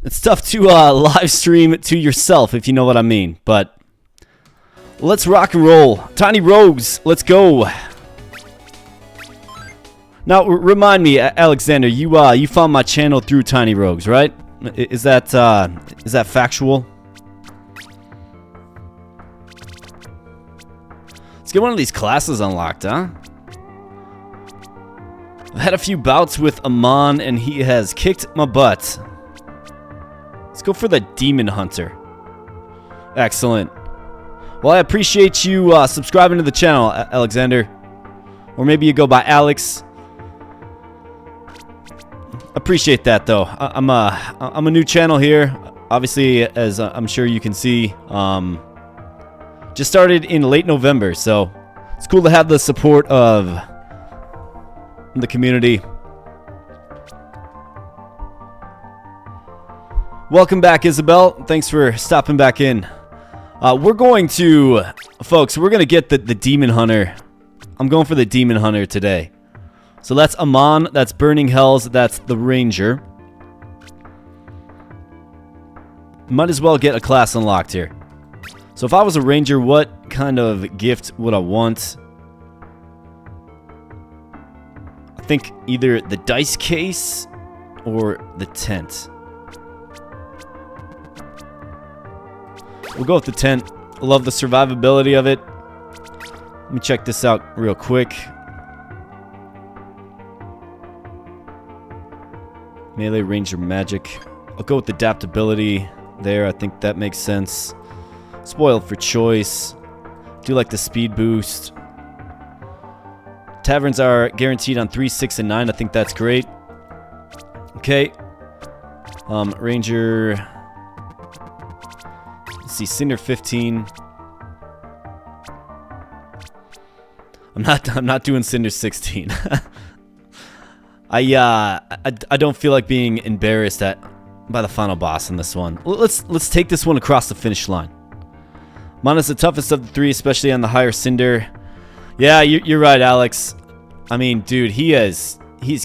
It's tough to live stream to yourself, if you know what I mean. But let's rock and roll. Tiny Rogues, let's go. Now, remind me, Alexander, you found my channel through Tiny Rogues, right? Is that factual? Let's get one of these classes unlocked, huh? I've had a few bouts with Amon, and he has kicked my butt. Let's go for the Demon Hunter. Excellent. Well, I appreciate you subscribing to the channel, Alexander. Or maybe you go by Alex. Appreciate that, though. I'm a new channel here. Obviously, as I'm sure you can see, just started in late November, so it's cool to have the support of the community. Welcome back, Isabel. Thanks for stopping back in. We're going to, folks, we're going to get the Demon Hunter. I'm going for the Demon Hunter today. So that's Amon, that's Burning Hells, that's the Ranger. Might as well get a class unlocked here. So if I was a Ranger, what kind of gift would I want? I think either the dice case or the tent. We'll go with the tent. I love the survivability of it. Let me check this out real quick. Melee, Ranger, Magic. I'll go with adaptability there. I think that makes sense. Spoiled for choice. Do like the speed boost. Taverns are guaranteed on 3, 6, and 9. I think that's great. Okay. Ranger. Let's see, Cinder 15. I'm not doing Cinder 16. I don't feel like being embarrassed by the final boss in this one. Let's take this one across the finish line. Mon is the toughest of the 3, especially on the higher Cinder. Yeah, you're right, Alex. I mean, dude, he's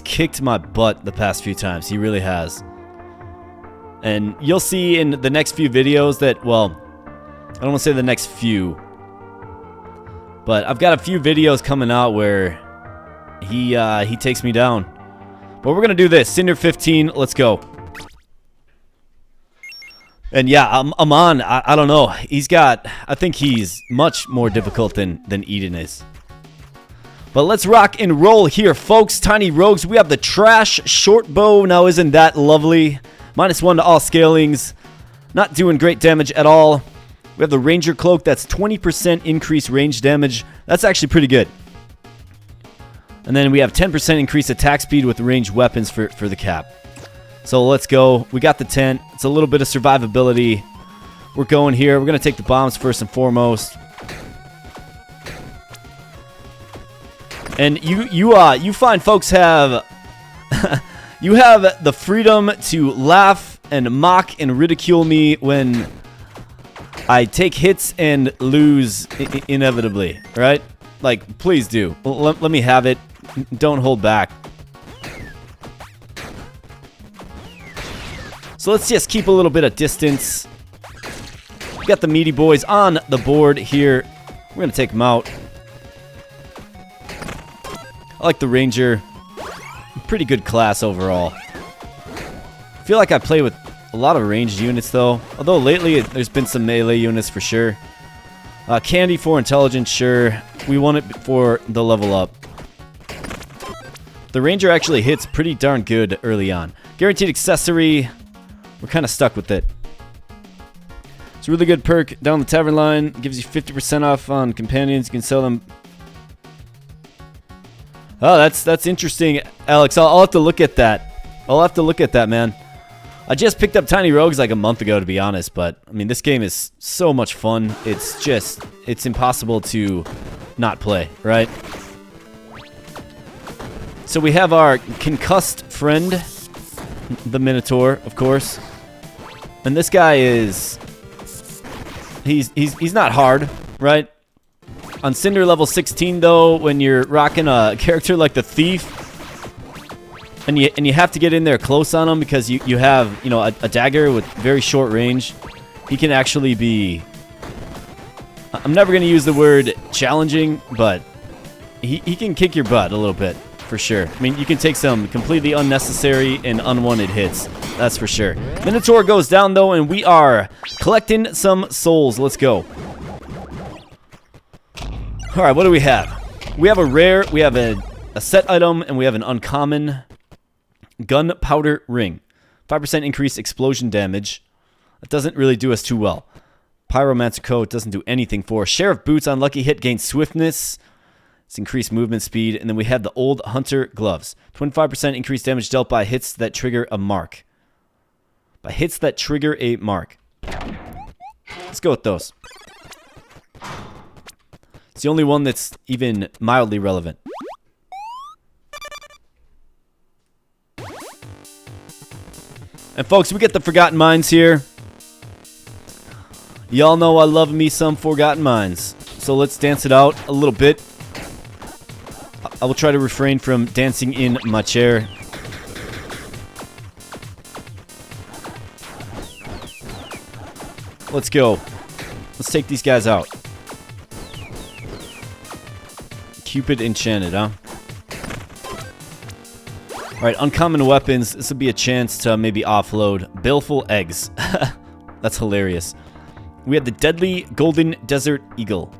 kicked my butt the past few times. He really has. And you'll see in the next few videos that, well, I don't want to say the next few, but I've got a few videos coming out where he takes me down. But we're gonna do this. Cinder 15. Let's go. And yeah, Amon. I don't know. I think he's much more difficult than Eden is. But let's rock and roll here, folks. Tiny Rogues. We have the trash short bow. Now, isn't that lovely? -1 to all scalings. Not doing great damage at all. We have the Ranger Cloak. That's 20% increased range damage. That's actually pretty good. And then we have 10% increased attack speed with ranged weapons for the cap. So let's go. We got the tent. It's a little bit of survivability. We're going here. We're going to take the bombs first and foremost. And you find folks have you have the freedom to laugh and mock and ridicule me when I take hits and lose inevitably, right? Like, please do. Let me have it. Don't hold back. So let's just keep a little bit of distance. We got the meaty boys on the board here. We're going to take them out. I like the Ranger. Pretty good class overall. I feel like I play with a lot of ranged units, though. Although lately, there's been some melee units for sure. Candy for intelligence, sure. We want it for the level up. The Ranger actually hits pretty darn good early on. Guaranteed accessory. We're kind of stuck with it. It's a really good perk down the tavern line. Gives you 50% off on companions. You can sell them. Oh, that's interesting, Alex. I'll have to look at that. I'll have to look at that, man. I just picked up Tiny Rogues like a month ago, to be honest. But, I mean, this game is so much fun. It's impossible to not play, right? So we have our concussed friend, the Minotaur, of course. And this guy is... He's not hard, right? On Cinder level 16, though, when you're rocking a character like the Thief, And you have to get in there close on him because you have, you know, a dagger with very short range. He can actually be... I'm never going to use the word challenging, but he can kick your butt a little bit, for sure. I mean, you can take some completely unnecessary and unwanted hits. That's for sure. Minotaur goes down, though, and we are collecting some souls. Let's go. All right, what do we have? We have a rare, we have a set item, and we have an uncommon gunpowder ring. 5% increased explosion damage. That doesn't really do us too well. Pyromancer coat doesn't do anything for us. Sheriff boots on lucky hit gains swiftness. It's increased movement speed. And then we have the old hunter gloves. 25% increased damage dealt by hits that trigger a mark. By hits that trigger a mark. Let's go with those. It's the only one that's even mildly relevant. And folks, we get the Forgotten Mines here. Y'all know I love me some Forgotten Mines. So let's dance it out a little bit. I will try to refrain from dancing in my chair. Let's go. Let's take these guys out. Cupid enchanted, huh? Alright, uncommon weapons. This will be a chance to maybe offload. Baleful eggs. That's hilarious. We have the deadly golden desert eagle.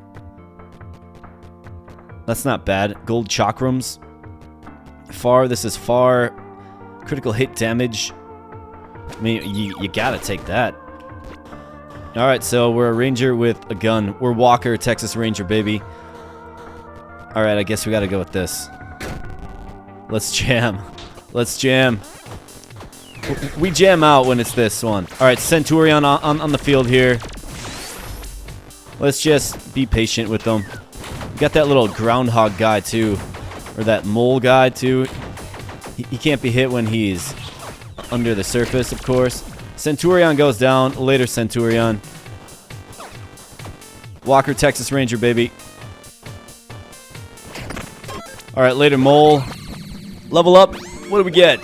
That's not bad. Gold chakrams. Far, this is far. Critical hit damage. I mean, you gotta take that. Alright, so we're a ranger with a gun. We're Walker, Texas Ranger, baby. Alright, I guess we gotta go with this. Let's jam. Let's jam. We jam out when it's this one. Alright, Centurion on the field here. Let's just be patient with them. We got that little groundhog guy, too. Or that mole guy, too. He can't be hit when he's under the surface, of course. Centurion goes down. Later, Centurion. Walker, Texas Ranger, baby. Alright, later, mole. Level up. What do we get?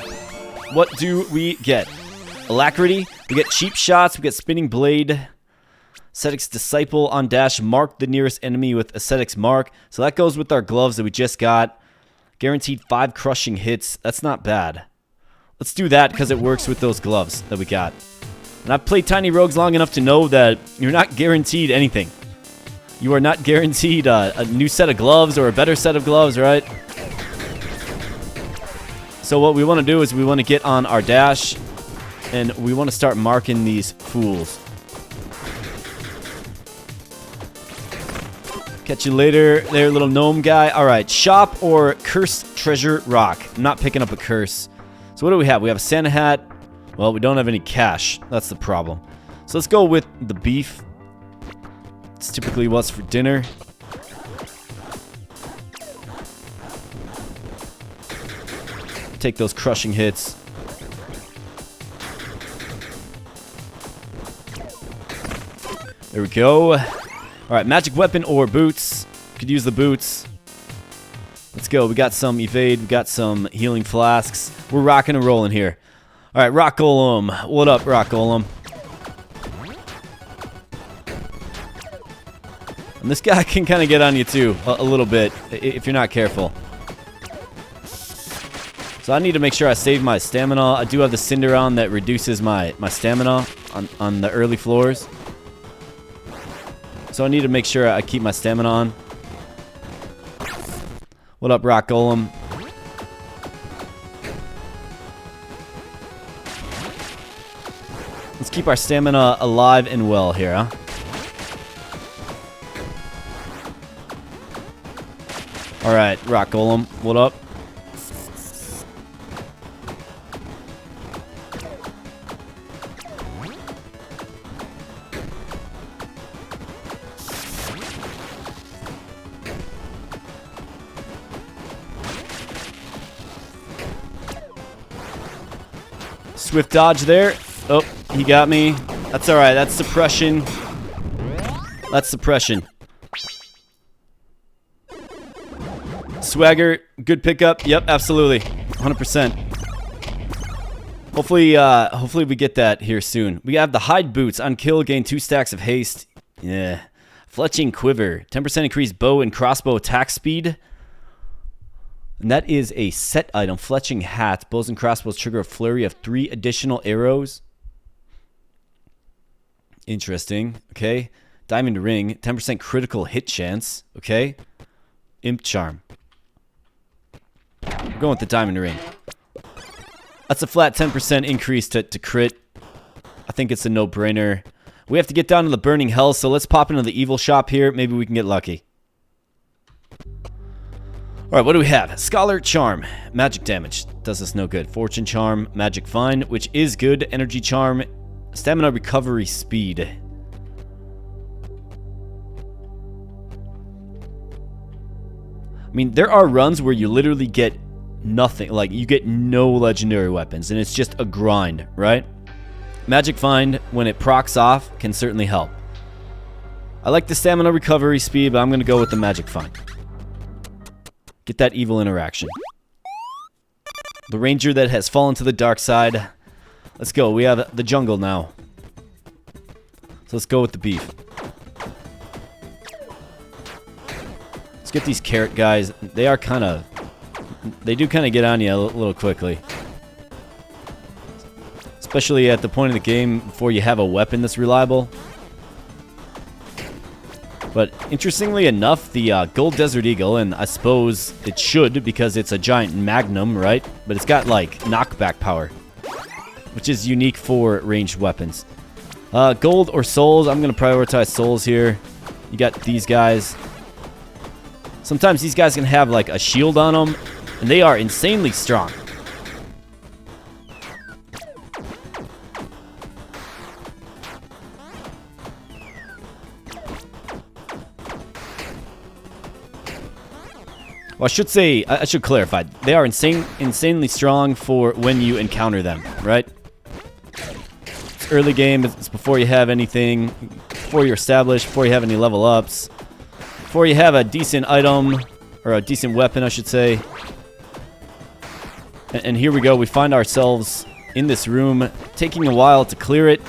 What do we get? Alacrity. We get cheap shots. We get spinning blade. Ascetic's disciple on dash. Mark the nearest enemy with Ascetic's mark. So that goes with our gloves that we just got. Guaranteed 5 crushing hits. That's not bad. Let's do that because it works with those gloves that we got. And I've played Tiny Rogues long enough to know that you're not guaranteed anything. You are not guaranteed a new set of gloves or a better set of gloves, right? So what we want to do is we want to get on our dash, and we want to start marking these fools. Catch you later there, little gnome guy. All right, shop or cursed treasure rock. I'm not picking up a curse. So what do we have? We have a Santa hat. Well, we don't have any cash. That's the problem. So let's go with the beef. It's typically what's for dinner. Take those crushing hits. There we go. Alright, magic weapon or boots. Could use the boots. Let's go. We got some evade. We got some healing flasks. We're rocking and rolling here. Alright, Rock Golem. What up, Rock Golem? And this guy can kind of get on you too, a little bit, if you're not careful. So I need to make sure I save my stamina. I do have the Cinder on that reduces my stamina on the early floors. So I need to make sure I keep my stamina on. What up, Rock Golem? Let's keep our stamina alive and well here, huh? Alright, Rock Golem, what up? Swift dodge there. Oh, he got me. That's alright, that's suppression. That's suppression. Swagger, good pickup. Yep, absolutely. 100%. Hopefully we get that here soon. We have the hide boots. On kill, gain 2 stacks of haste. Yeah. Fletching quiver. 10% increase bow and crossbow attack speed. And that is a set item. Fletching hat. Bows and crossbows trigger a flurry of 3 additional arrows. Interesting. Okay. Diamond ring. 10% critical hit chance. Okay. Imp charm. We're going with the diamond ring. That's a flat 10% increase to crit. I think it's a no-brainer. We have to get down to the burning hell, so let's pop into the evil shop here. Maybe we can get lucky. Alright, what do we have? Scholar Charm. Magic damage. Does us no good. Fortune Charm. Magic Find, which is good. Energy Charm. Stamina recovery speed. I mean, there are runs where you literally get nothing. Like, you get no legendary weapons, and it's just a grind, right? Magic Find, when it procs off, can certainly help. I like the stamina recovery speed, but I'm going to go with the Magic Find. Get that evil interaction. The ranger that has fallen to the dark side. Let's go. We have the jungle now. So let's go with the beef. Let's get these carrot guys. They are kind of... They do kind of get on you a little quickly. Especially at the point of the game before you have a weapon that's reliable. But interestingly enough, the Gold Desert Eagle, and I suppose it should because it's a giant magnum, right? But it's got like knockback power, which is unique for ranged weapons. Gold or souls? I'm going to prioritize souls here. You got these guys. Sometimes these guys can have like a shield on them, and they are insanely strong. Well, I should clarify. They are insanely strong for when you encounter them, right? It's early game. It's before you have anything, before you're established, before you have any level ups, before you have a decent item, or a decent weapon, I should say. And here we go. We find ourselves in this room, taking a while to clear it.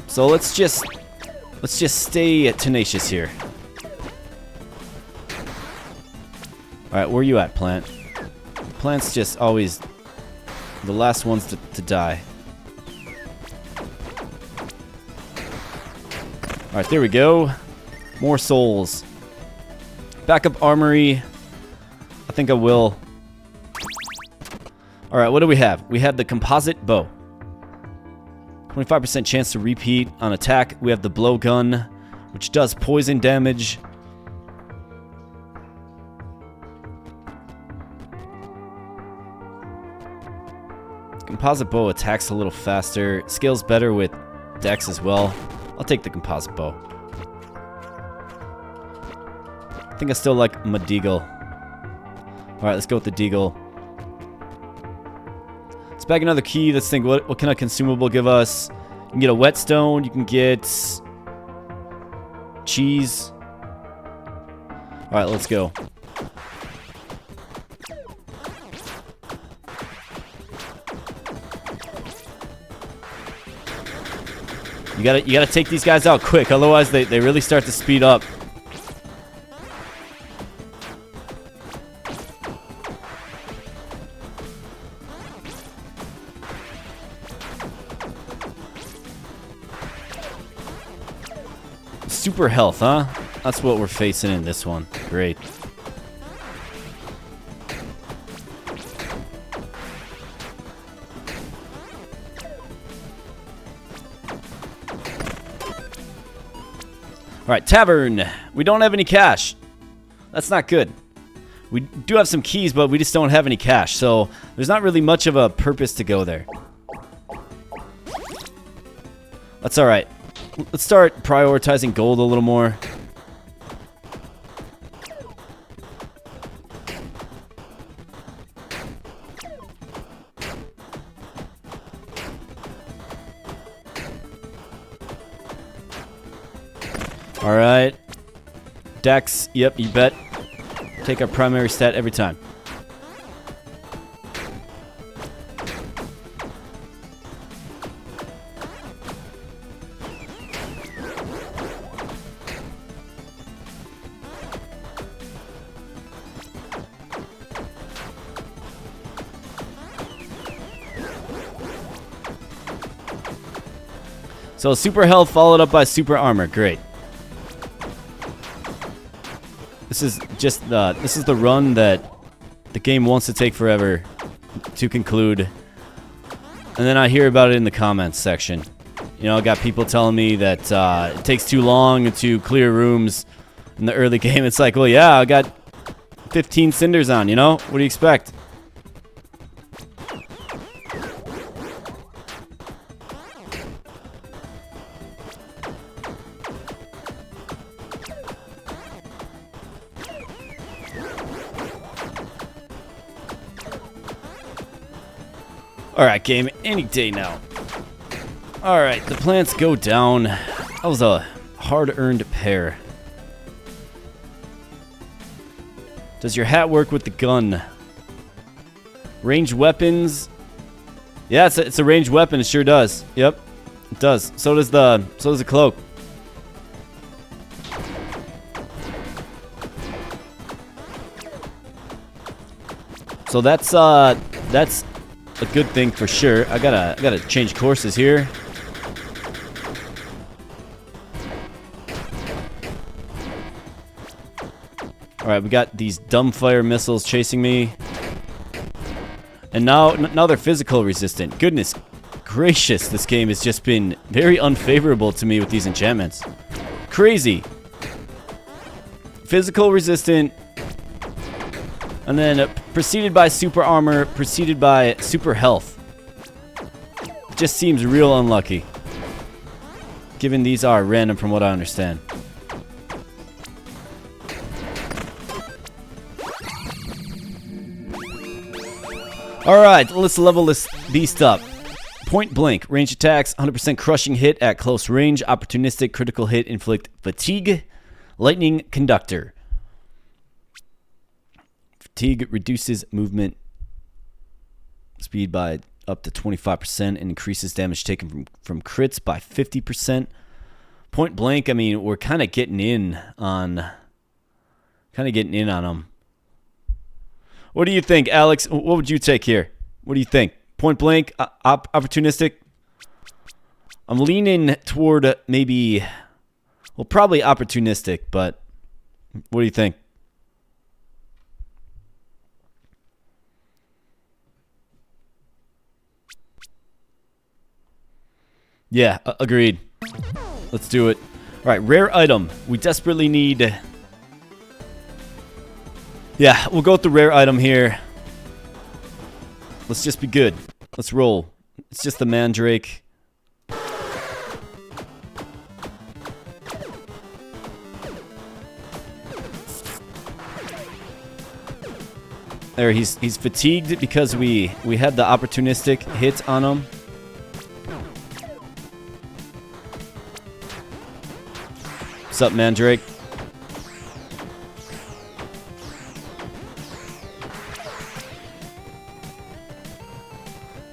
So let's just stay tenacious here. Alright, where are you at, plant? Plant's just always the last ones to die. Alright, there we go. More souls. Backup armory. I think I will. Alright, what do we have? We have the composite bow. 25% chance to repeat on attack. We have the blowgun, which does poison damage. Composite bow attacks a little faster. Scales better with dex as well. I'll take the composite bow. I think I still like my deagle. Alright, let's go with the deagle. Let's bag another key. Let's think, what can a consumable give us? You can get a whetstone. You can get cheese. Alright, let's go. You gotta take these guys out quick, otherwise they really start to speed up. Super health, huh? That's what we're facing in this one. Great. Alright, tavern. We don't have any cash. That's not good. We do have some keys, but we just don't have any cash, so there's not really much of a purpose to go there. That's alright. Let's start prioritizing gold a little more. Alright. Dex, yep, you bet. Take our primary stat every time. So super health followed up by super armor. Great. This is just this is the run that the game wants to take forever to conclude. And then I hear about it in the comments section. You know, I got people telling me that it takes too long to clear rooms in the early game. It's like, well, yeah, I got 15 cinders on, you know? What do you expect? Alright, game, any day now. Alright, the plants go down. That was a hard-earned pair. Does your hat work with the gun? Ranged weapons. Yeah, it's a ranged weapon. It sure does. Yep, it does. So does the cloak. So that's a good thing for sure. I gotta change courses here. Alright, we got these dumbfire missiles chasing me. And now they're physical resistant. Goodness gracious, this game has just been very unfavorable to me with these enchantments. Crazy. Physical resistant. And then preceded by super armor, preceded by super health. It just seems real unlucky. Given these are random from what I understand. Alright, let's level this beast up. Point blank, range attacks, 100% crushing hit at close range, opportunistic critical hit, inflict fatigue, lightning conductor. Fatigue reduces movement speed by up to 25% and increases damage taken from crits by 50%. Point blank, I mean, we're kind of getting in on them. What do you think, Alex? What would you take here? What do you think? Point blank, opportunistic? I'm leaning toward maybe, well, probably opportunistic, but what do you think? Yeah, agreed. Let's do it. All right, rare item. We desperately need... Yeah, we'll go with the rare item here. Let's just be good. Let's roll. It's just the Mandrake. There, he's fatigued because we had the opportunistic hit on him. What's up, Mandrake?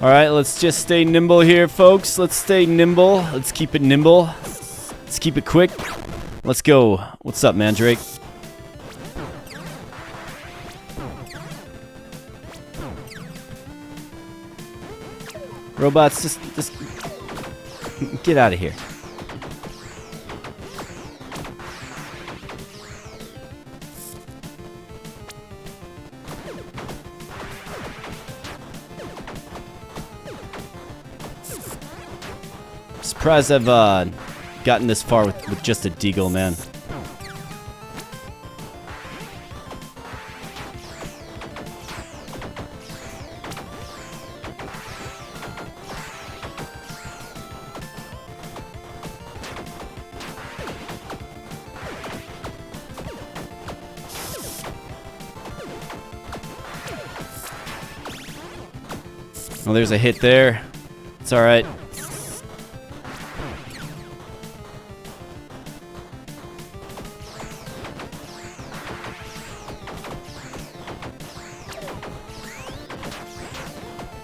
Alright, let's just stay nimble here, folks. Let's stay nimble. Let's keep it nimble. Let's keep it quick. Let's go. What's up, Mandrake? Robots, just get out of here. Surprised I've gotten this far with just a deagle, man. Well, there's a hit there. It's alright.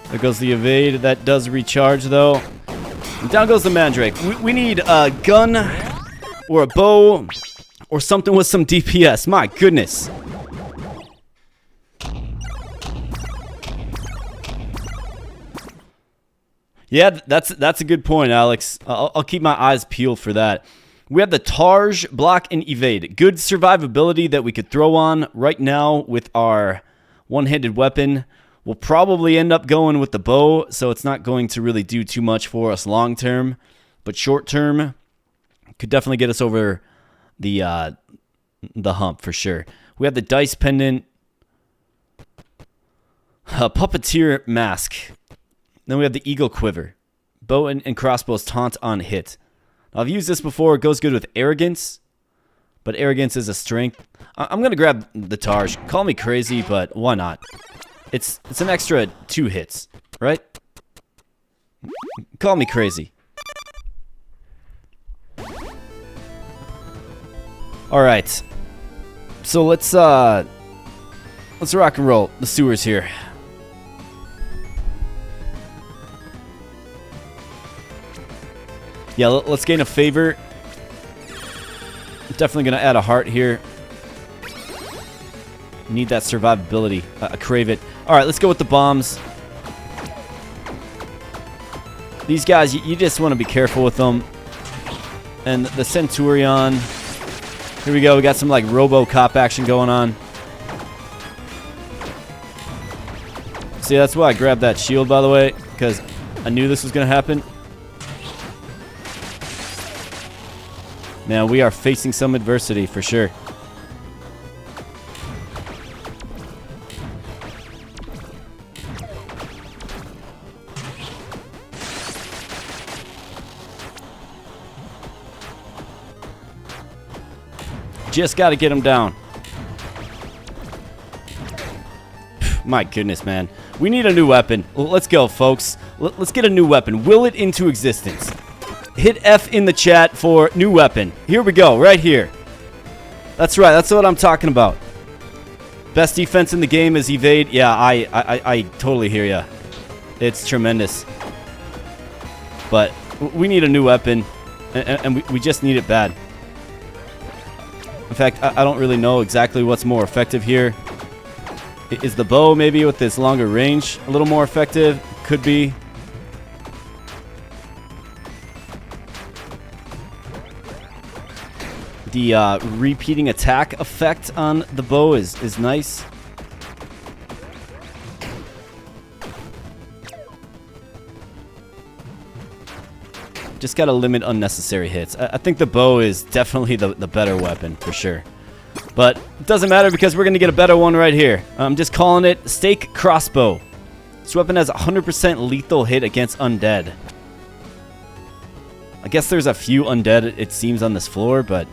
There goes the evade. That does recharge, though. And down goes the Mandrake. We need a gun or a bow or something with some DPS. My goodness. Yeah, that's a good point, Alex. I'll keep my eyes peeled for that. We have the Targe, block, and evade. Good survivability that we could throw on right now with our one-handed weapon. We'll probably end up going with the bow, so it's not going to really do too much for us long-term. But short-term, could definitely get us over the hump for sure. We have the Dice Pendant, Puppeteer Mask. Then we have the Eagle Quiver. Bow and crossbows taunt on hit. Now, I've used this before. It goes good with Arrogance, but Arrogance is a strength. I'm going to grab the Targe. Call me crazy, but why not? It's an extra 2 hits, right? Call me crazy. All right. So let's rock and roll the sewers here. Yeah, let's gain a favor. Definitely going to add a heart here. Need that survivability. I crave it. All right, let's go with the bombs. These guys, you just want to be careful with them. And the Centurion. Here we go. We got some like RoboCop action going on. See, that's why I grabbed that shield, by the way, because I knew this was going to happen. Now, we are facing some adversity for sure. Just got to get him down. My goodness, man. We need a new weapon. Let's go, folks. Let's get a new weapon. Will it into existence. Hit F in the chat for new weapon. Here we go, right here. That's right. That's what I'm talking about. Best defense in the game is evade. Yeah, I totally hear ya. It's tremendous. But we need a new weapon, and we just need it bad. In fact, I don't really know exactly what's more effective here. Is the bow maybe with this longer range a little more effective? Could be. The repeating attack effect on the bow is nice. Just gotta limit unnecessary hits. I think the bow is definitely the better weapon for sure. But it doesn't matter because we're gonna get a better one right here. I'm just calling it Stake Crossbow. This weapon has 100% lethal hit against undead. I guess there's a few undead, it seems, on this floor, but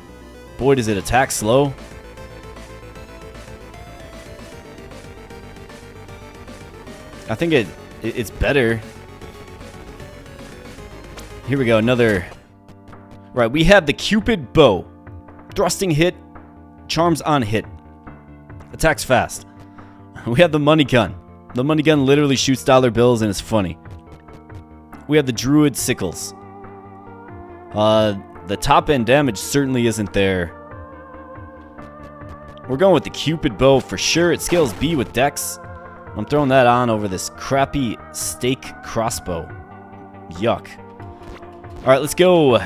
boy, does it attack slow. I think it's better. Here we go, another. Right, we have the Cupid Bow. Thrusting hit, charms on hit. Attacks fast. We have the Money Gun. The Money Gun literally shoots dollar bills and it's funny. We have the Druid Sickles. The top end damage certainly isn't there. We're going with the Cupid Bow for sure. It scales B with Dex. I'm throwing that on over this crappy Stake Crossbow. Yuck. Alright, let's go.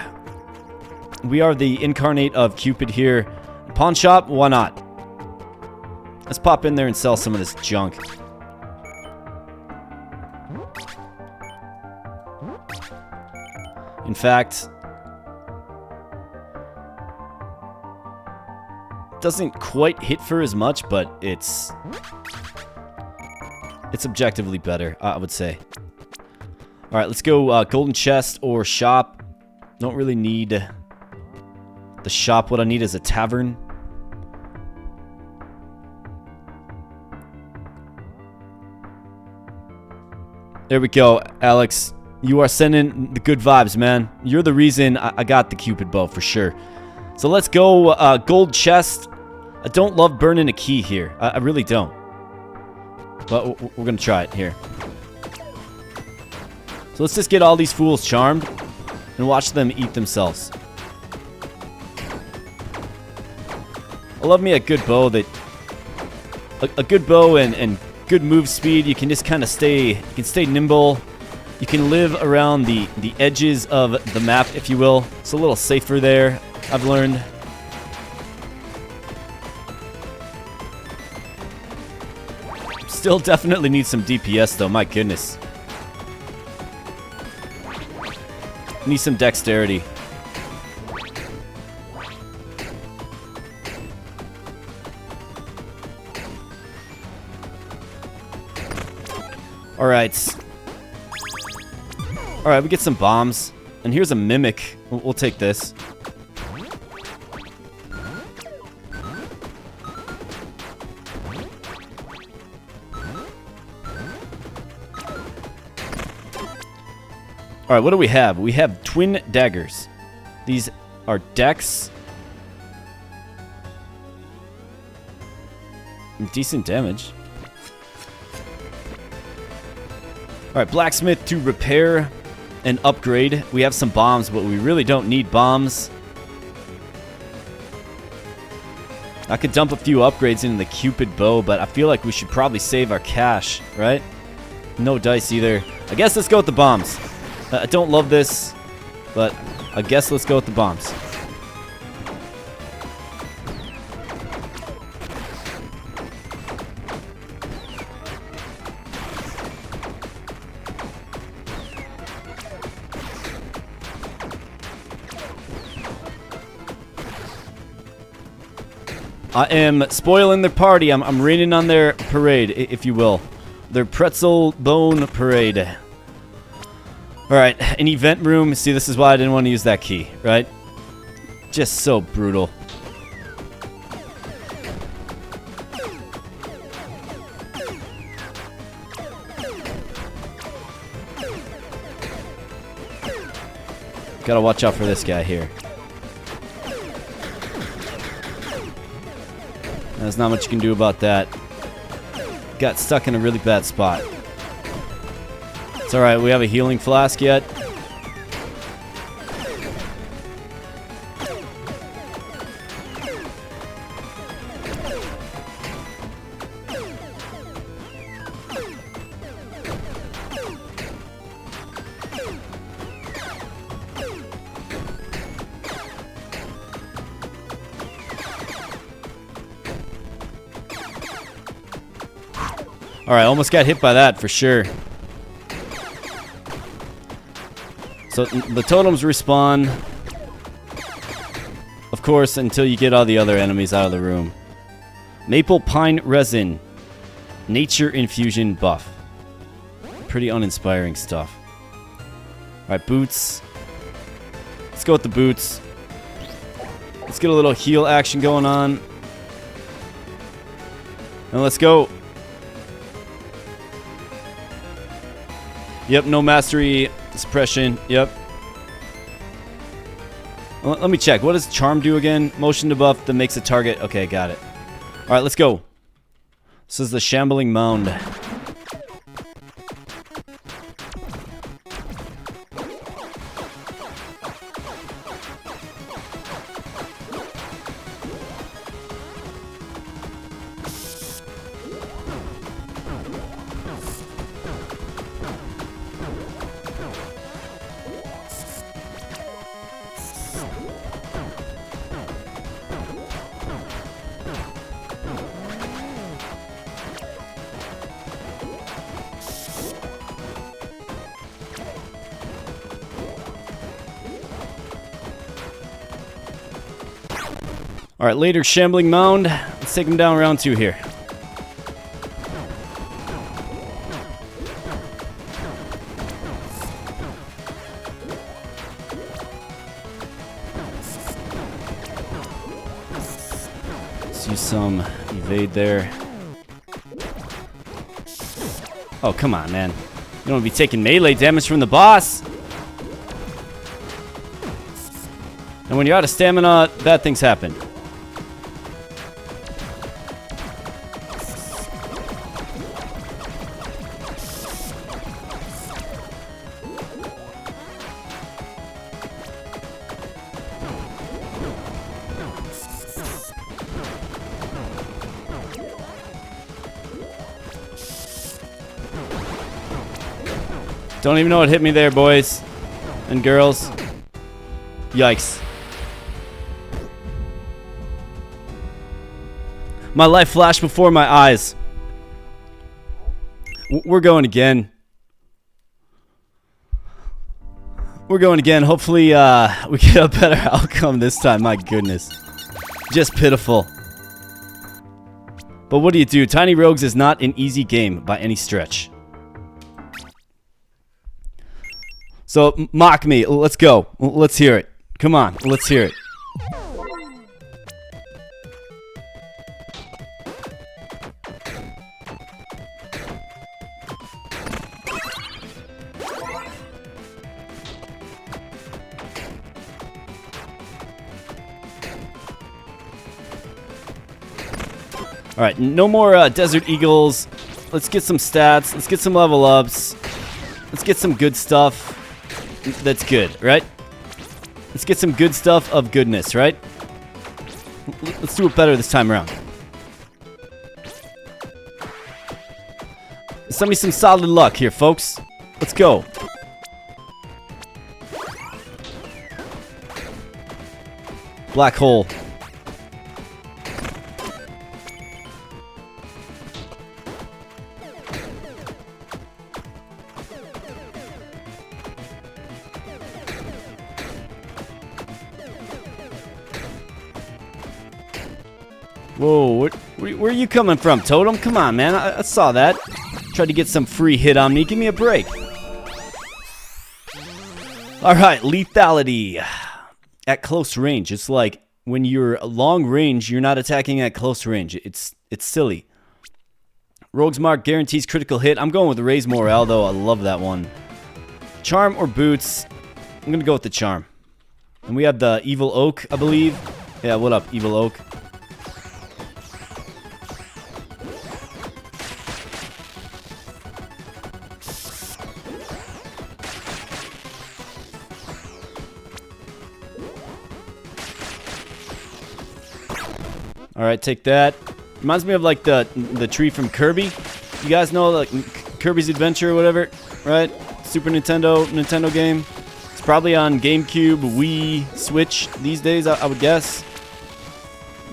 We are the incarnate of Cupid here. Pawn shop, why not? Let's pop in there and sell some of this junk. In fact, doesn't quite hit for as much, but it's objectively better, I would say. All right, let's go golden chest or shop. Don't really need the shop. What I need is a tavern. There we go, Alex. You are sending the good vibes, man. You're the reason I got the Cupid Bow for sure. So let's go gold chest. I don't love burning a key here. I really don't. But we're going to try it here. So let's just get all these fools charmed and watch them eat themselves. I love me a good bow that... A good bow and good move speed. You can just kind of stay... You can stay nimble. You can live around the edges of the map, if you will. It's a little safer there, I've learned. Still definitely need some DPS though, my goodness. Need some dexterity. Alright. Alright, we get some bombs. And here's a mimic. We'll take this. Alright, what do we have? We have twin daggers. These are dex. Decent damage. Alright, blacksmith to repair and upgrade. We have some bombs, but we really don't need bombs. I could dump a few upgrades into the Cupid bow, but I feel like we should probably save our cash, right? No dice either. I guess let's go with the bombs. I don't love this, but I guess let's go with the bombs. I am spoiling their party. I'm raining on their parade, if you will. Their pretzel bone parade. Alright, an event room. See, this is why I didn't want to use that key, right? Just so brutal. Gotta watch out for this guy here. There's not much you can do about that. Got stuck in a really bad spot. It's alright, we have a healing flask yet. Alright, almost got hit by that for sure. So the totems respawn, of course, until you get all the other enemies out of the room. Maple pine resin. Nature infusion buff. Pretty uninspiring stuff. Alright, boots. Let's go with the boots. Let's get a little heal action going on. And let's go. Yep, no mastery suppression. Yep. Let me check. What does charm do again? Motion to buff that makes a target. Okay, got it. Alright, let's go. This is the shambling mound. Alright, later shambling mound. Let's take him down round 2 here. Let's use some evade there. Oh, come on, man. You don't want to be taking melee damage from the boss. And when you're out of stamina, bad things happen. Don't even know what hit me there, boys and girls. Yikes. My life flashed before my eyes. We're going again. We're going again. Hopefully, we get a better outcome this time. My goodness. Just pitiful. But what do you do? Tiny Rogues is not an easy game by any stretch. So, mock me. Let's go. Let's hear it. Come on. Let's hear it. Alright, no more Desert Eagles. Let's get some stats. Let's get some level ups. Let's get some good stuff. That's good, right? Let's get some good stuff of goodness, right? Let's do it better this time around. Send me some solid luck here, folks. Let's go. Black hole. Whoa, where are you coming from, Totem? Come on, man. I saw that. Tried to get some free hit on me. Give me a break. Alright, lethality. At close range. It's like when you're long range, you're not attacking at close range. It's silly. Rogue's Mark guarantees critical hit. I'm going with Raise Morale, though. I love that one. Charm or Boots? I'm going to go with the Charm. And we have the Evil Oak, I believe. Yeah, what up, Evil Oak? Alright, take that. Reminds me of like the tree from Kirby. You guys know like Kirby's Adventure or whatever, right? Super Nintendo game. It's probably on GameCube, Wii, Switch these days, I would guess.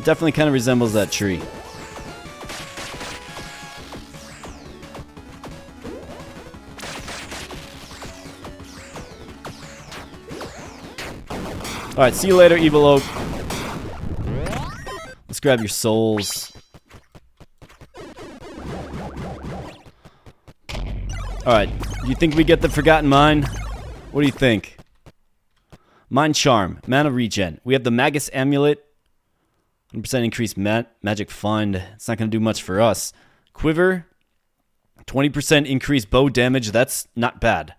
Definitely kind of resembles that tree. Alright, see you later, Evil Oak. Let's grab your souls. Alright, do you think we get the Forgotten Mine? What do you think? Mind Charm, Mana Regen. We have the Magus Amulet. 100% increased Magic Fund. It's not going to do much for us. Quiver. 20% increased bow damage. That's not bad.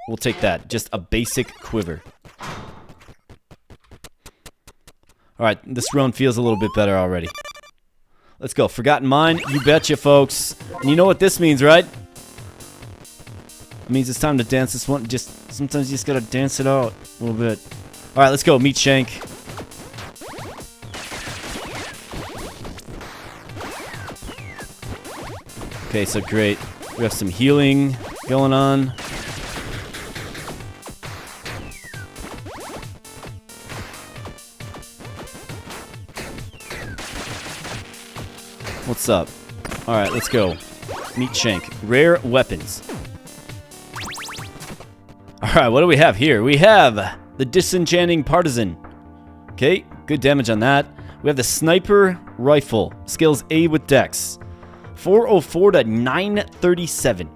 We'll take that. Just a basic quiver. Alright, this run feels a little bit better already. Let's go. Forgotten Mine, you betcha, folks. And you know what this means, right? It means it's time to dance this one. Just sometimes you just gotta dance it out a little bit. Alright, let's go. Meat Shank. Okay, so great. We have some healing going on. What's up? Alright, let's go. Meat Shank. Rare weapons. Alright, what do we have here? We have the Disenchanting Partisan. Okay, good damage on that. We have the Sniper Rifle. Skills A with Dex. 404 to 937.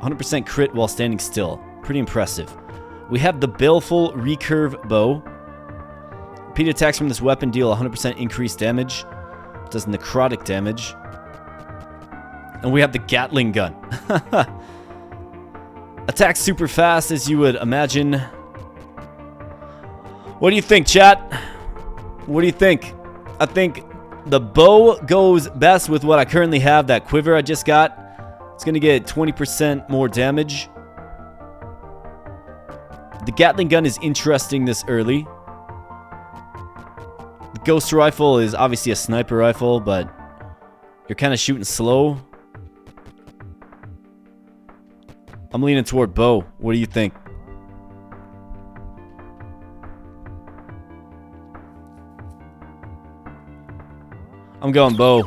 100% crit while standing still. Pretty impressive. We have the Baleful Recurve Bow. Repeat attacks from this weapon deal 100% increased damage. Does necrotic damage. And we have the Gatling gun. Attacks super fast, as you would imagine. What do you think, chat? What do you think? I think the bow goes best with what I currently have. That quiver I just got. It's going to get 20% more damage. The Gatling gun is interesting this early. The Ghost Rifle is obviously a sniper rifle, but you're kind of shooting slow. I'm leaning toward bow. What do you think? I'm going bow.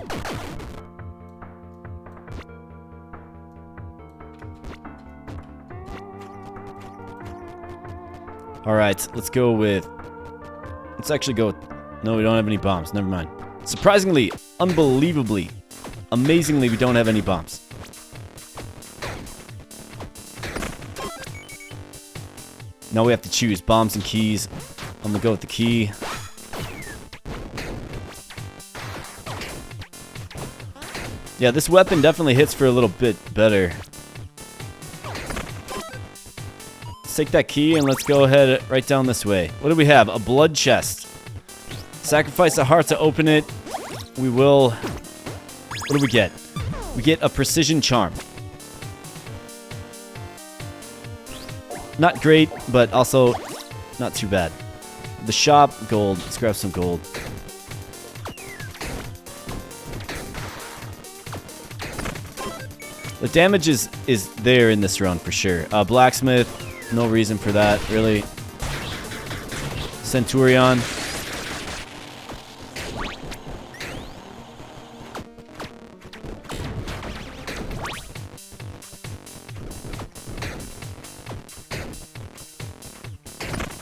Alright, let's go with... Let's actually go with... No, we don't have any bombs. Never mind. Surprisingly, unbelievably, amazingly, we don't have any bombs. Now we have to choose bombs and keys. I'm gonna go with the key. Yeah, this weapon definitely hits for a little bit better. Let's take that key and let's go ahead right down this way. What do we have? A blood chest. Sacrifice a heart to open it. We will... What do we get? We get a precision charm. Not great, but also not too bad. The shop, gold. Let's grab some gold. The damage is there in this run for sure. Blacksmith, no reason for that, really. Centurion.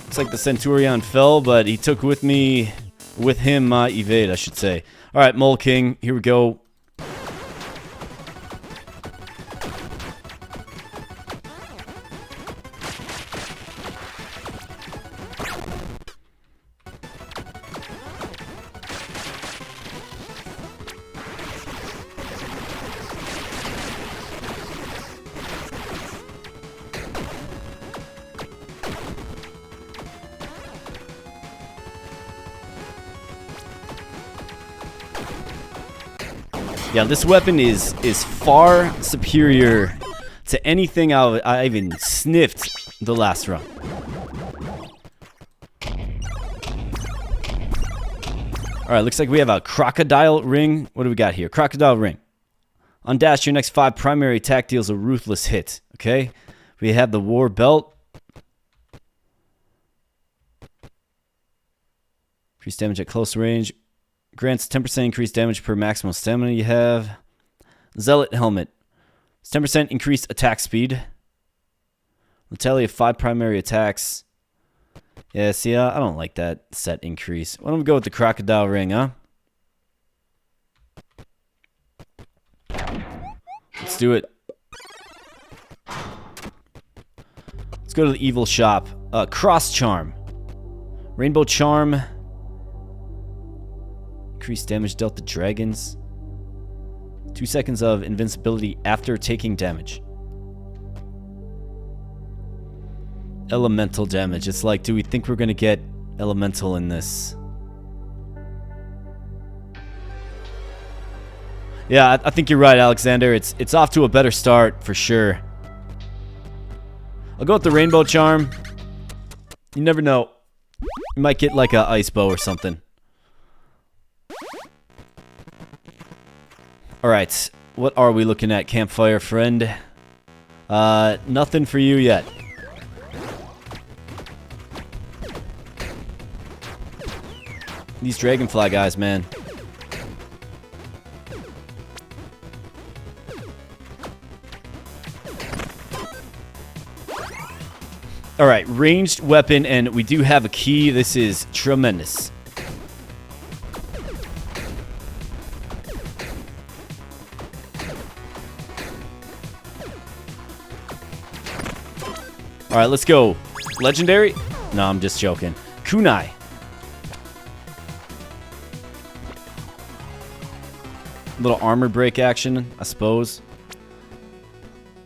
Looks like the Centurion fell, but he took with him my evade, I should say. Alright, Mole King, here we go. Yeah, this weapon is far superior to anything I even sniffed the last run. Alright, looks like we have a crocodile ring. What do we got here? Crocodile ring. On dash, your next 5 primary attack deals a ruthless hit. Okay? We have the war belt. Increased damage at close range. Grants 10% increased damage per maximum stamina you have. Zealot helmet. It's 10% increased attack speed. Lethality of 5 primary attacks. Yeah, see, I don't like that set increase. Why don't we go with the crocodile ring, huh? Let's do it. Let's go to the evil shop. Cross charm. Rainbow charm. Increased damage dealt to dragons. 2 seconds of invincibility after taking damage. Elemental damage. It's like, do we think we're gonna get elemental in this? Yeah, I think you're right, Alexander. It's off to a better start for sure. I'll go with the rainbow charm. You never know. You might get like a ice bow or something. Alright, what are we looking at, campfire friend? Nothing for you yet. These dragonfly guys, man. Alright, ranged weapon, and we do have a key. This is tremendous. Alright, let's go. Legendary? No, I'm just joking. Kunai. Little armor break action, I suppose.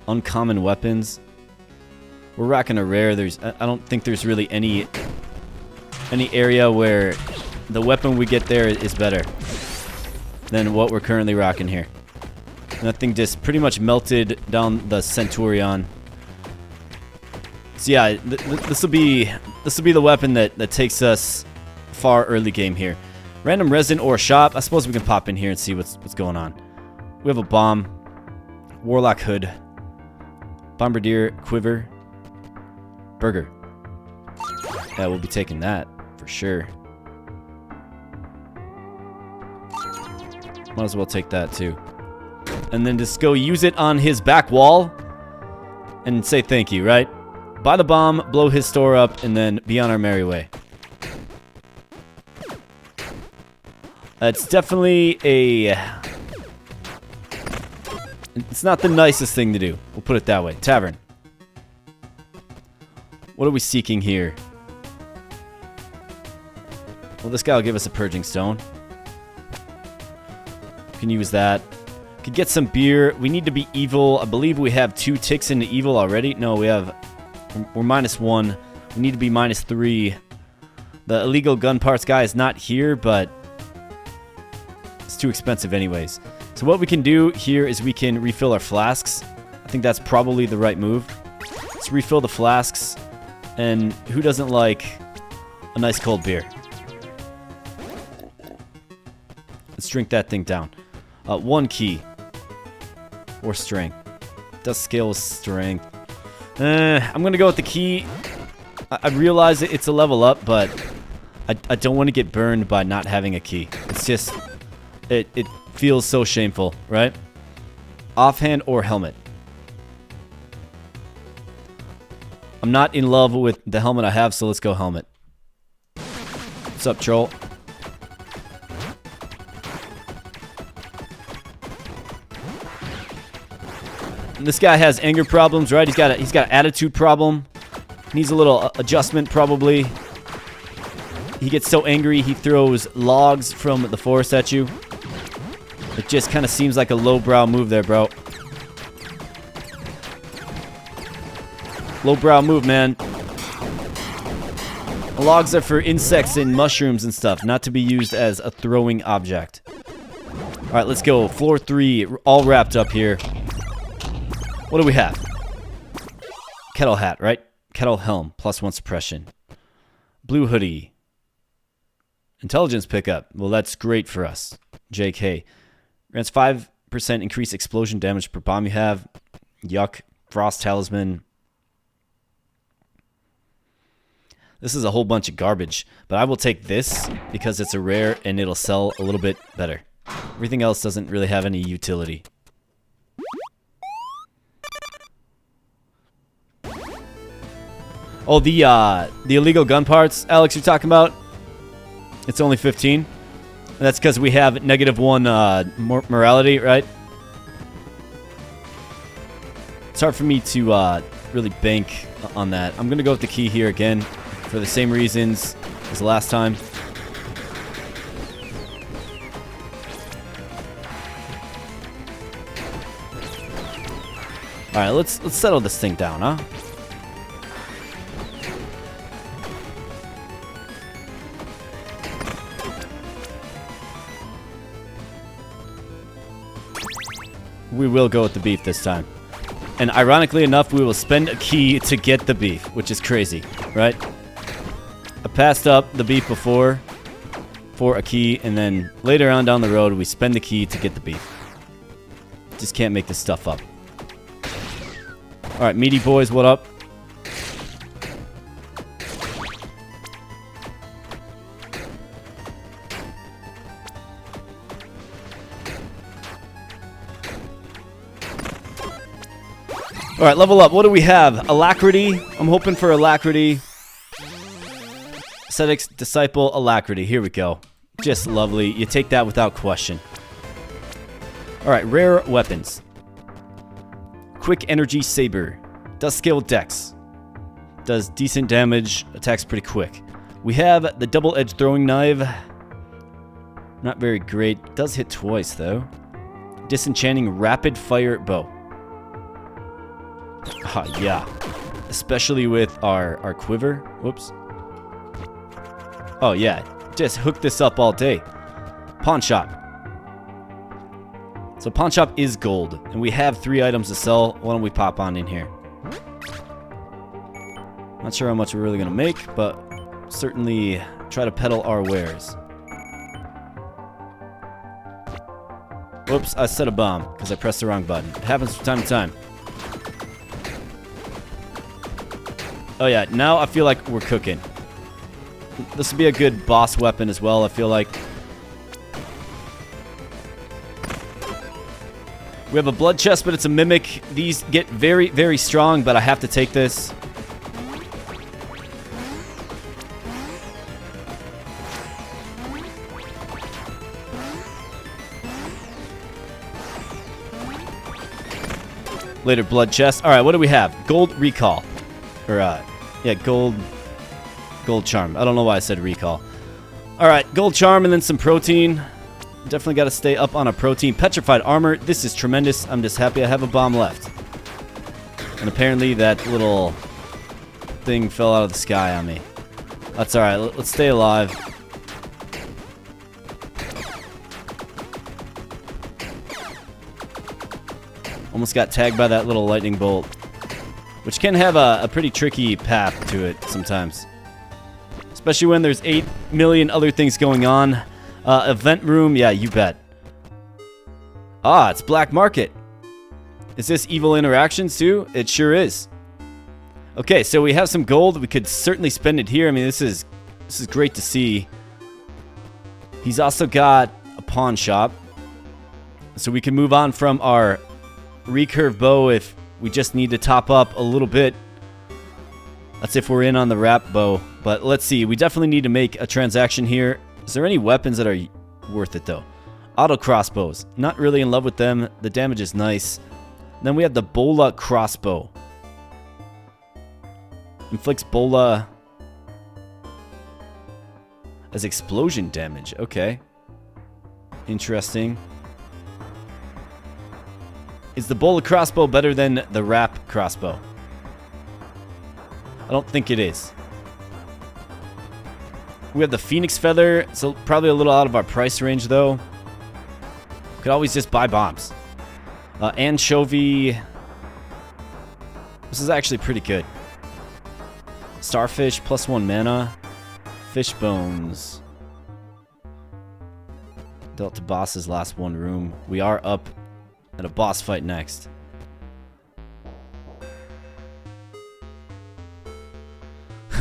Uncommon weapons. We're rocking a rare. I don't think there's really any area where the weapon we get there is better than what we're currently rocking here. And that thing just pretty much melted down the Centurion. So yeah, this will be the weapon that takes us far early game here. Random resin or shop. I suppose we can pop in here and see what's going on. We have a bomb. Warlock hood. Bombardier, quiver, burger. Yeah, we'll be taking that for sure. Might as well take that too. And then just go use it on his back wall and say thank you, right? Buy the bomb, blow his store up, and then be on our merry way. It's definitely it's not the nicest thing to do. We'll put it that way. Tavern. What are we seeking here? Well, this guy will give us a purging stone. Can use that. Could get some beer. We need to be evil. I believe we have 2 ticks into evil already. No, we're -1. We need to be -3. The illegal gun parts guy is not here, but it's too expensive anyways. So what we can do here is we can refill our flasks. I think that's probably the right move. Let's refill the flasks. And who doesn't like a nice cold beer? Let's drink that thing down. 1 key. Or strength. Does scale with strength. I'm going to go with the key. I realize it's a level up, but I don't want to get burned by not having a key. It's just... It feels so shameful, right? Offhand or helmet. I'm not in love with the helmet I have, so let's go helmet. What's up, troll? And this guy has anger problems, right? He's got an attitude problem. Needs a little adjustment, probably. He gets so angry, he throws logs from the forest at you. It just kind of seems like a lowbrow move there, bro. Lowbrow move, man. Logs are for insects and mushrooms and stuff, not to be used as a throwing object. Alright, let's go. Floor 3, all wrapped up here. What do we have? Kettle hat, right? Kettle helm, +1 suppression. Blue hoodie. Intelligence pickup. Well, that's great for us. JK. Grants 5% increased explosion damage per bomb you have. Yuck. Frost talisman. This is a whole bunch of garbage, but I will take this because it's a rare and it'll sell a little bit better. Everything else doesn't really have any utility. Oh, the illegal gun parts, Alex, you're talking about? It's only 15. And that's because we have -1 morality, right? It's hard for me to really bank on that. I'm going to go with the key here again for the same reasons as last time. All right, let's settle this thing down, huh? We will go with the beef this time. And ironically enough, we will spend a key to get the beef, which is crazy, right? I passed up the beef before for a key, and then later on down the road, we spend the key to get the beef. Just can't make this stuff up. All right, meaty boys, what up? All right, level up. What do we have? Alacrity. I'm hoping for alacrity. Ascetics, disciple, alacrity. Here we go. Just lovely. You take that without question. All right, rare weapons. Quick energy saber. Does scale dex. Does decent damage. Attacks pretty quick. We have the double-edged throwing knife. Not very great. Does hit twice, though. Disenchanting rapid fire bow. Yeah. Especially with our quiver. Whoops. Oh, yeah. Just hook this up all day. Pawn shop. So pawn shop is gold. And we have 3 items to sell. Why don't we pop on in here? Not sure how much we're really going to make, but certainly try to peddle our wares. Whoops, I set a bomb because I pressed the wrong button. It happens from time to time. Oh yeah, now I feel like we're cooking. This would be a good boss weapon as well, I feel like. We have a blood chest, but it's a mimic. These get very, very strong, but I have to take this. Later blood chest. All right, what do we have? Gold recall. Or, yeah, gold charm. I don't know why I said recall. All right, gold charm and then some protein. Definitely got to stay up on a protein. Petrified armor. This is tremendous. I'm just happy I have a bomb left. And apparently that little thing fell out of the sky on me. That's all right. Let's stay alive. Almost got tagged by that little lightning bolt, which can have a pretty tricky path to it sometimes. Especially when there's 8 million other things going on. Event room, yeah, you bet. Ah, it's black market. Is this evil interactions too? It sure is. Okay, so we have some gold. We could certainly spend it here. I mean, this is great to see. He's also got a pawn shop. So we can move on from our recurve bow if we just need to top up a little bit. That's if we're in on the wrap bow. But let's see. We definitely need to make a transaction here. Is there any weapons that are worth it, though? Auto crossbows. Not really in love with them. The damage is nice. Then we have the Bola crossbow. Inflicts Bola as explosion damage. Okay. Interesting. Is the Bola crossbow better than the wrap crossbow? I don't think it is. We have the Phoenix Feather. So probably a little out of our price range, though. Could always just buy bombs. Anchovy. This is actually pretty good. Starfish, +1 mana. Fish bones. Dealt to boss's last one room. We are up at a boss fight next.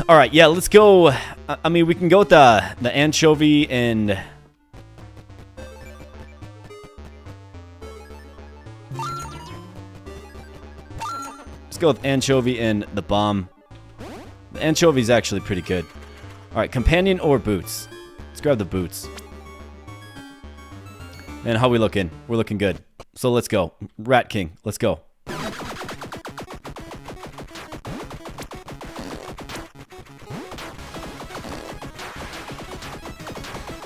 All right, yeah, let's go. I mean, we can go with the anchovy and let's go with anchovy and the bomb. The anchovy is actually pretty good. All right, companion or boots? Let's grab the boots. And how we looking? We're looking good. So let's go. Rat King, let's go.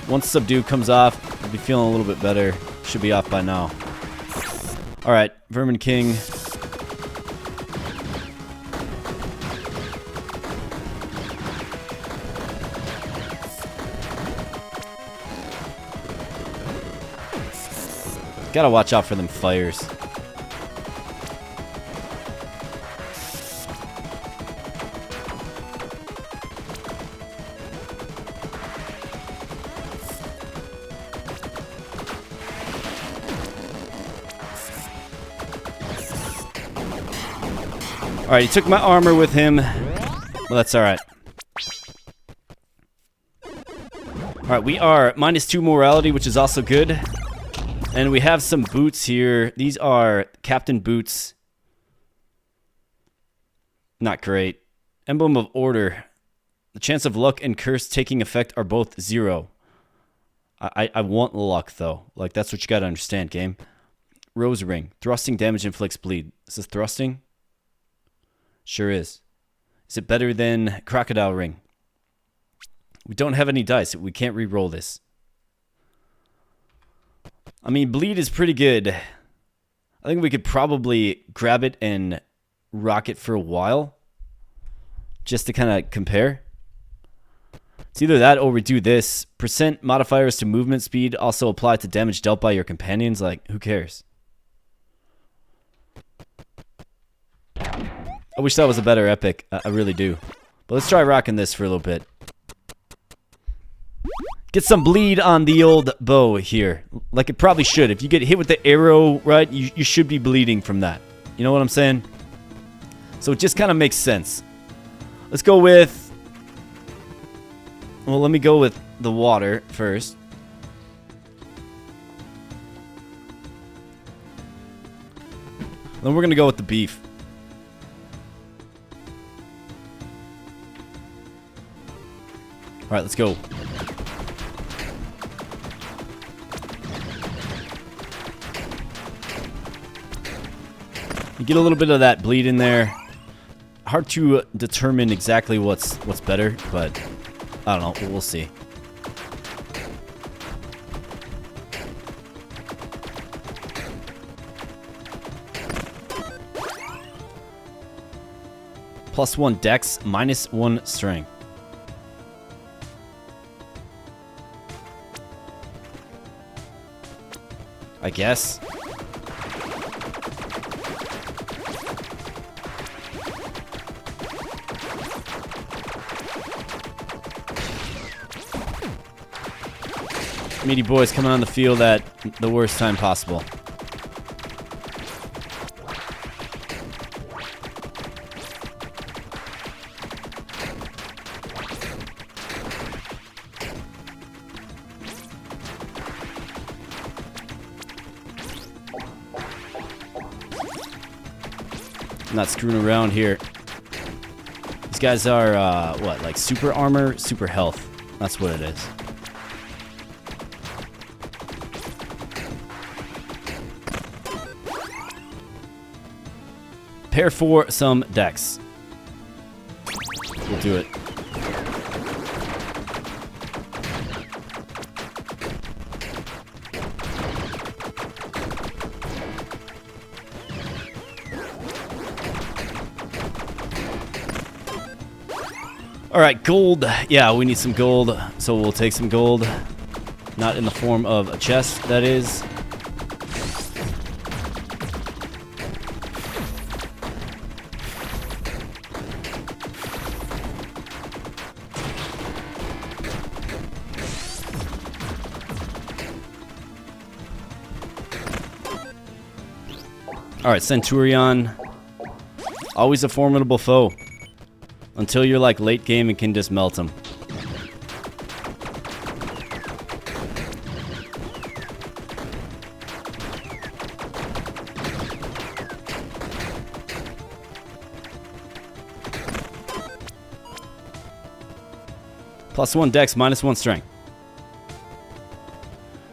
Once Subdue comes off, I'll be feeling a little bit better. Should be off by now. Alright, Vermin King. Gotta watch out for them fires. Alright, he took my armor with him. Well, that's alright. Alright, we are -2 morality, which is also good. And we have some boots here. These are Captain Boots. Not great. Emblem of Order. The chance of luck and curse taking effect are both 0. I want luck, though. Like, that's what you gotta understand, game. Rose Ring. Thrusting damage inflicts bleed. Is this thrusting? Sure is. Is it better than Crocodile Ring? We don't have any dice. We can't re-roll this. I mean, bleed is pretty good. I think we could probably grab it and rock it for a while. Just to kind of compare. It's either that or we do this. Percent modifiers to movement speed also apply to damage dealt by your companions. Like, who cares? I wish that was a better epic. I really do. But let's try rocking this for a little bit. Get some bleed on the old bow here. Like it probably should. If you get hit with the arrow, right, you should be bleeding from that. You know what I'm saying? So it just kind of makes sense. Let's go with... Well, let me go with the water first. Then we're going to go with the beef. Alright, let's go. You get a little bit of that bleed in there. Hard to determine exactly what's better, but I don't know. We'll see. +1 dex, -1 strength. I guess. Meaty boys coming on the field at the worst time possible. I'm not screwing around here. These guys are, what, like super armor, super health. That's what it is. Pair for some dex. We'll do it. Alright, gold. Yeah, we need some gold, so we'll take some gold. Not in the form of a chest, that is. Alright, Centurion. Always a formidable foe. Until you're like late game and can just melt them. +1 dex, -1 strength.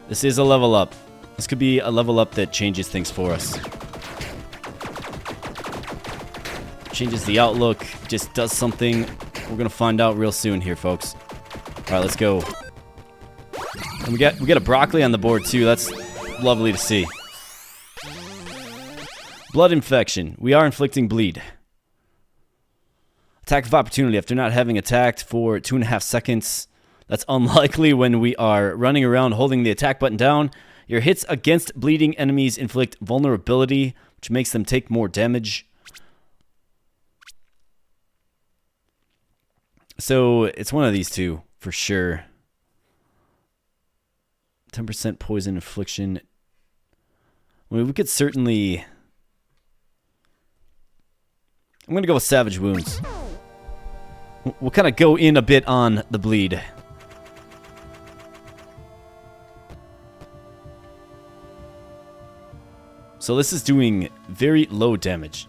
This is a level up. This could be a level up that changes things for us. Changes the outlook, just does something. We're gonna find out real soon here, folks. Alright, let's go. And we get a broccoli on the board too. That's lovely to see. Blood infection. We are inflicting bleed. Attack of opportunity. After not having attacked for 2.5 seconds. That's unlikely when we are running around holding the attack button down. Your hits against bleeding enemies inflict vulnerability, which makes them take more damage. So, it's one of these two, for sure. 10% poison infliction. I mean, we could certainly... I'm going to go with Savage Wounds. We'll kind of go in a bit on the bleed. So this is doing very low damage.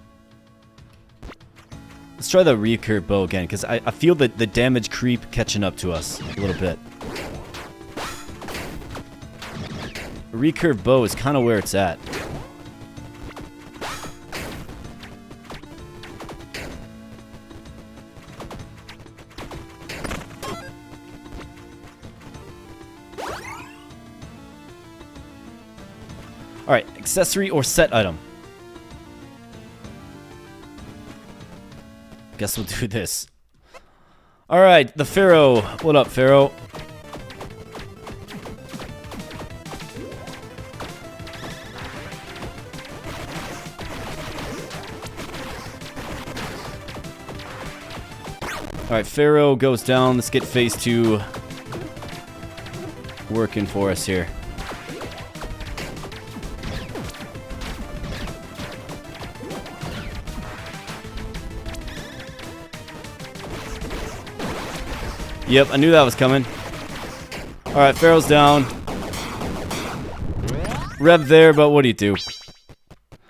Let's try the recurve bow again, because I feel that the damage creep catching up to us a little bit. Recurve bow is kind of where it's at. Alright, accessory or set item. Guess we'll do this. Alright, the Pharaoh. What up, Pharaoh? Alright, Pharaoh goes down. Let's get phase 2 working for us here. Yep, I knew that was coming. Alright, Pharaoh's down. Rev there, but what do you do?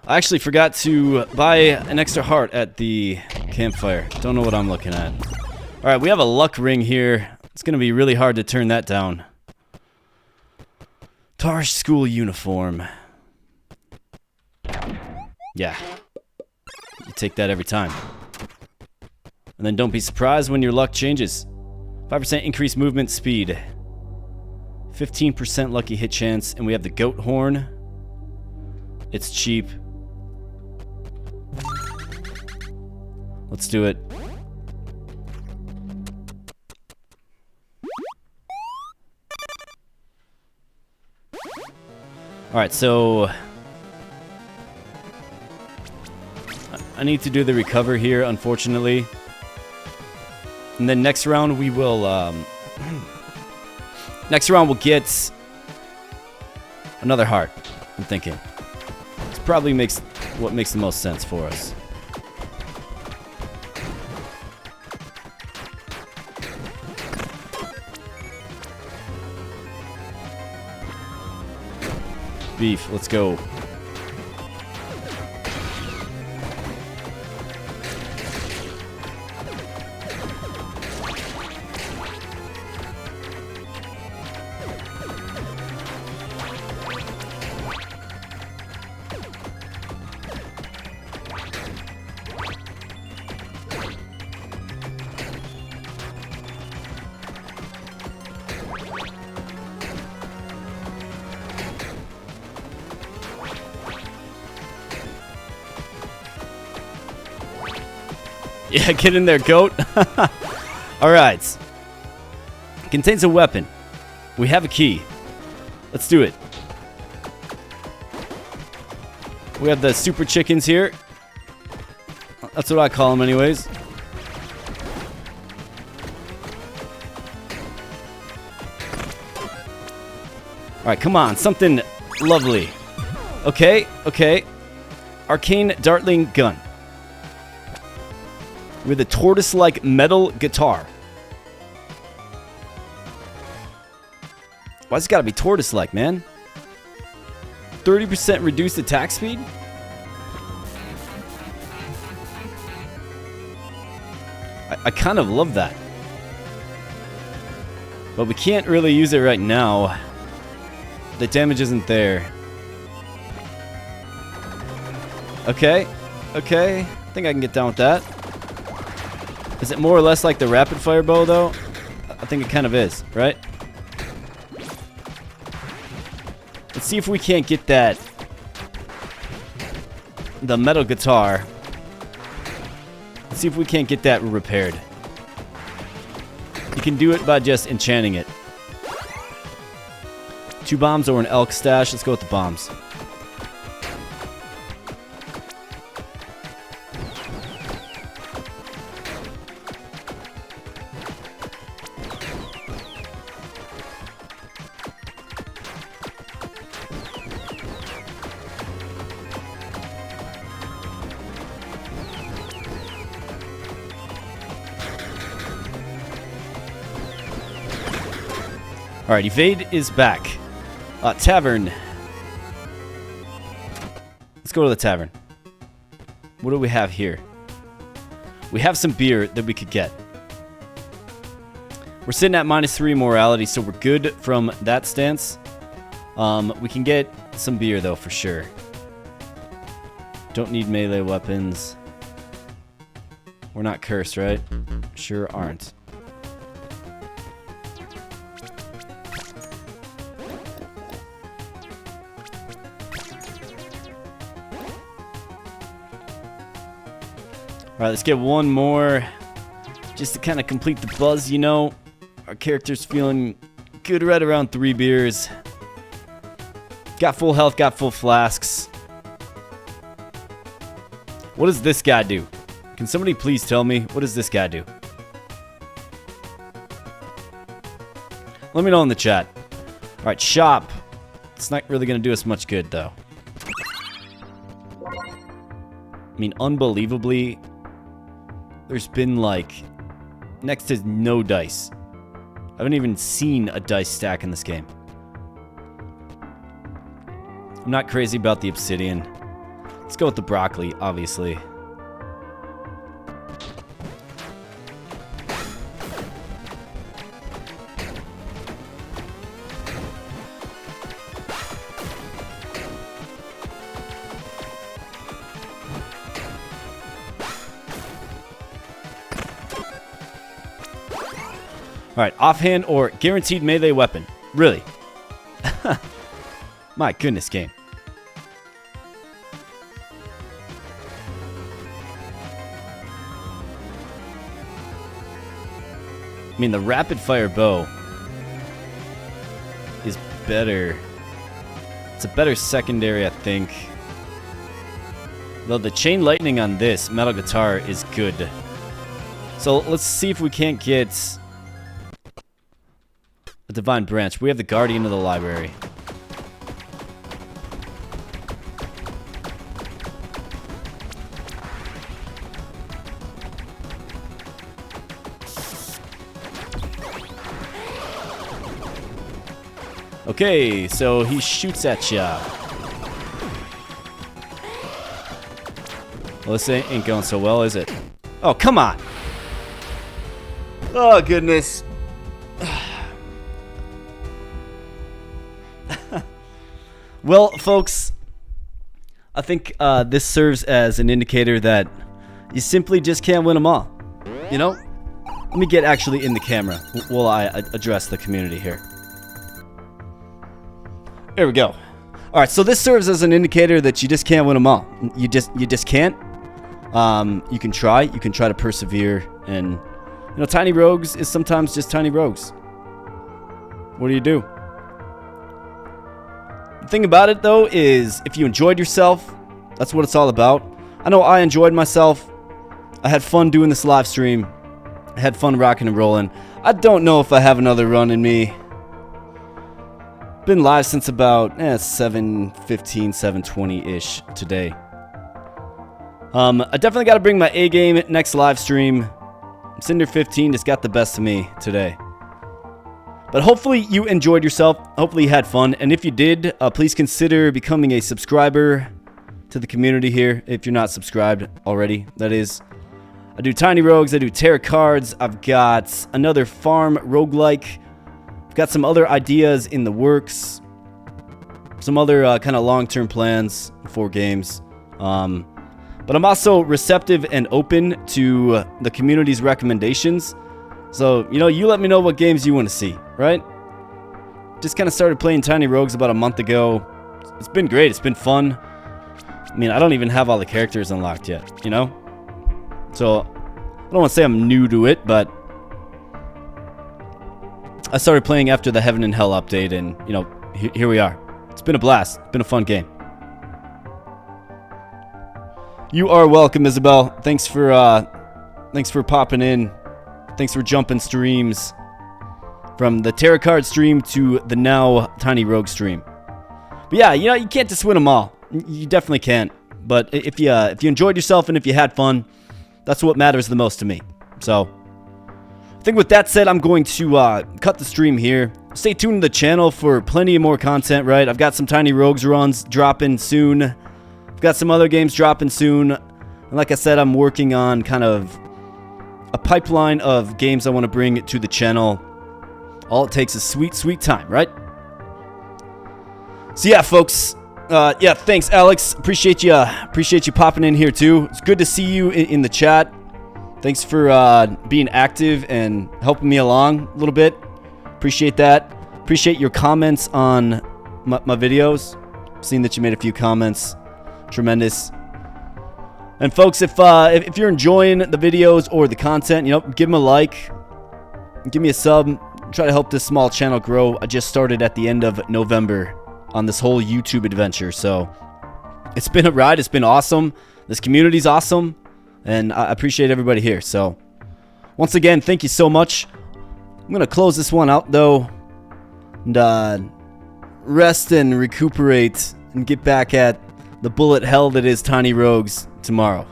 I actually forgot to buy an extra heart at the campfire. Don't know what I'm looking at. Alright, we have a luck ring here. It's going to be really hard to turn that down. Tarsh school uniform. Yeah. You take that every time. And then don't be surprised when your luck changes. 5% increased movement speed. 15% lucky hit chance. And we have the goat horn. It's cheap. Let's do it. Alright, so I need to do the recover here, unfortunately. And then next round we will next round we'll get another heart, I'm thinking. This probably makes what makes the most sense for us. Beef, let's go. Yeah, get in there, goat. Alright. Contains a weapon. We have a key. Let's do it. We have the super chickens here. That's what I call them anyways. Alright, come on. Something lovely. Okay, okay. Arcane Dartling Gun. With a tortoise-like metal guitar. Why's it gotta be tortoise-like, man? 30% reduced attack speed? I kind of love that. But we can't really use it right now. The damage isn't there. Okay. Okay. I think I can get down with that. Is it more or less like the rapid fire bow, though? I think it kind of is, right? Let's see if we can't get that. The metal guitar. Let's see if we can't get that repaired. You can do it by just enchanting it. 2 bombs or an elk stash. Let's go with the bombs. Alright, evade is back. Tavern. Let's go to the tavern. What do we have here? We have some beer that we could get. We're sitting at -3 morality, so we're good from that stance. We can get some beer, though, for sure. Don't need melee weapons. We're not cursed, right? Sure aren't. Alright, let's get one more. Just to kind of complete the buzz, you know. Our character's feeling good right around 3 beers. Got full health, got full flasks. What does this guy do? Can somebody please tell me? What does this guy do? Let me know in the chat. Alright, shop. It's not really going to do us much good, though. I mean, unbelievably, there's been, like, next to no dice haven't even seen a dice stack in this game. I'm not crazy about the obsidian. Let's go with the broccoli, obviously. Alright, offhand or guaranteed melee weapon. Really? My goodness, game. I mean, the rapid fire bow is better. It's a better secondary, I think. Though the chain lightning on this metal guitar is good. So let's see if we can't get a divine branch. We have the guardian of the library. Okay, so he shoots at ya. Well, this ain't going so well, is it? Oh, come on. Oh, goodness. Well, folks, I think this serves as an indicator that you simply just can't win them all. You know? Let me get actually in the camera while I address the community here. There we go. All right, so this serves as an indicator that you just can't win them all. You just can't. You can try to persevere, and you know, tiny rogues is sometimes just tiny rogues. What do you do? The thing about it though is, if you enjoyed yourself, that's what it's all about. I know I enjoyed myself. I had fun doing this live stream. I had fun rocking and rolling. I don't know if I have another run in me. Been live since about 7:15, 7:20-ish today. I definitely got to bring my A game next live stream. Cinder 15 just got the best of me today. But hopefully you enjoyed yourself. Hopefully you had fun. And if you did, please consider becoming a subscriber to the community here. If you're not subscribed already, that is. I do Tiny Rogues. I do tarot cards. I've got another farm roguelike. I've got some other ideas in the works. Some other kind of long-term plans for games. But I'm also receptive and open to the community's recommendations. So, you know, you let me know what games you want to see, right? Just kind of started playing Tiny Rogues about a month ago. It's been great. It's been fun. I mean, I don't even have all the characters unlocked yet, you know? So, I don't want to say I'm new to it, but I started playing after the Heaven and Hell update, and, you know, here we are. It's been a blast. It's been a fun game. You are welcome, Isabel. Thanks for popping in. Thanks for jumping streams from the tarot card stream to the now Tiny Rogue stream. But yeah, you know, you can't just win them all. You definitely can't. But if you enjoyed yourself and if you had fun, that's what matters the most to me. So, I think with that said, I'm going to cut the stream here. Stay tuned to the channel for plenty of more content, right? I've got some Tiny Rogues runs dropping soon. I've got some other games dropping soon. And like I said, I'm working on kind of a pipeline of games I want to bring to the channel. All it takes is sweet, sweet time, right? So yeah, folks. Yeah, thanks, Alex. Appreciate you popping in here too. It's good to see you in the chat. Thanks for being active and helping me along a little bit. Appreciate that. Appreciate your comments on my videos. Seeing that you made a few comments. Tremendous. And folks, if you're enjoying the videos or the content, you know, give them a like, give me a sub, try to help this small channel grow. I just started at the end of November on this whole YouTube adventure, so it's been a ride. It's been awesome. This community's awesome, and I appreciate everybody here. So once again, thank you so much. I'm gonna close this one out though, and rest and recuperate and get back at the bullet hell that is Tiny Rogues tomorrow.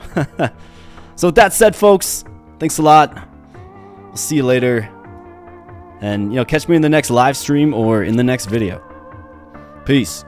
So with that said, folks, thanks a lot. We'll see you later. And, catch me in the next live stream or in the next video. Peace.